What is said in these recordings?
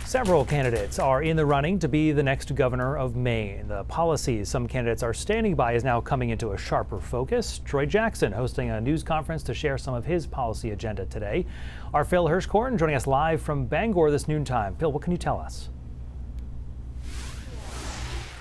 Several candidates are in the running to be the next governor of Maine. The policies some candidates are standing by is now coming into a sharper focus. Troy Jackson hosting a news conference to share some of his policy agenda today. Our Phil Hirschkorn joining us live from Bangor this noontime. Phil, what can you tell us?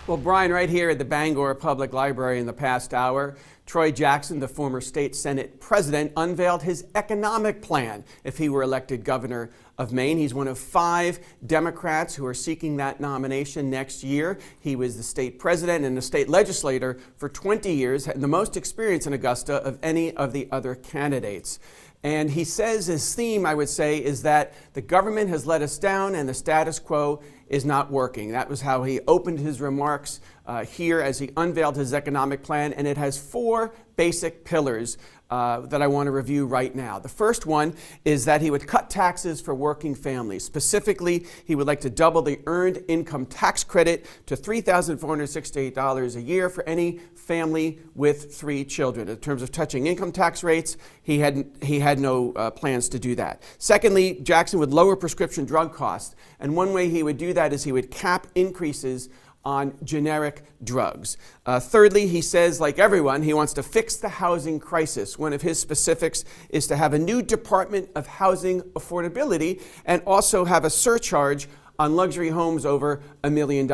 Well, Brian, right here at the Bangor Public Library in the past hour, Troy Jackson, the former state Senate president, unveiled his economic plan if he were elected governor of Maine. He's one of 5 Democrats who are seeking that nomination next year. He was the state president and the state legislator for 20 years, had the most experience in Augusta of any of the other candidates. And he says his theme, I would say, is that the government has let us down and the status quo is not working. That was how he opened his remarks here as he unveiled his economic plan, and it has 4 basic pillars that I want to review right now. The first one is that he would cut taxes for working families. Specifically, he would like to double the earned income tax credit to $3,468 a year for any family with 3 children. In terms of touching income tax rates, he had no plans to do that. Secondly, Jackson would lower prescription drug costs, and one way he would do that is he would cap increases on generic drugs. Thirdly, he says, like everyone, he wants to fix the housing crisis. One of his specifics is to have a new Department of Housing Affordability and also have a surcharge on luxury homes over $1 million,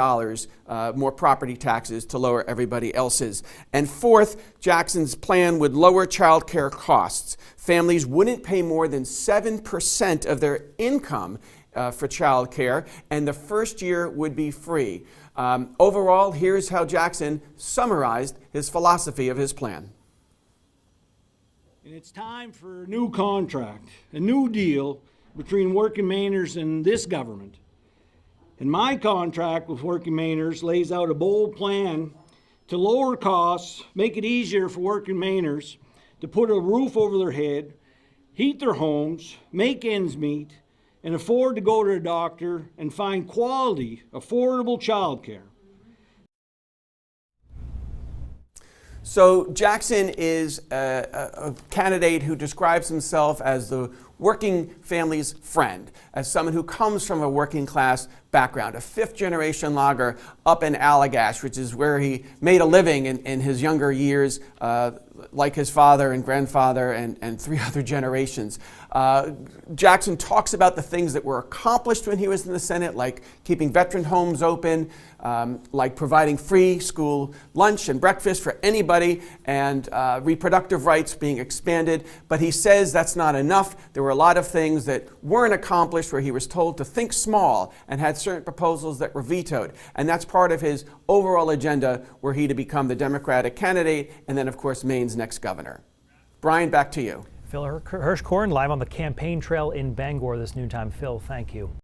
more property taxes to lower everybody else's. And fourth, Jackson's plan would lower child care costs. Families wouldn't pay more than 7% of their income for child care, and the first year would be free. Overall, here's how Jackson summarized his philosophy of his plan. And it's time for a new contract, a new deal between working Mainers and this government. And my contract with working Mainers lays out a bold plan to lower costs, make it easier for working Mainers to put a roof over their head, heat their homes, make ends meet, and afford to go to a doctor and find quality, affordable childcare. So Jackson is a candidate who describes himself as the working family's friend, as someone who comes from a working class background, a 5th-generation logger up in Allagash, which is where he made a living in his younger years, like his father and grandfather and 3 other generations. Jackson talks about the things that were accomplished when he was in the Senate, like keeping veteran homes open, like providing free school lunch and breakfast for anybody, and reproductive rights being expanded. But he says that's not enough. There were a lot of things that weren't accomplished where he was told to think small and had certain proposals that were vetoed. And that's part of his overall agenda were he to become the Democratic candidate and then, of course, Maine's next governor. Brian, back to you. Phil Hirschkorn live on the campaign trail in Bangor this noontime. Phil, thank you.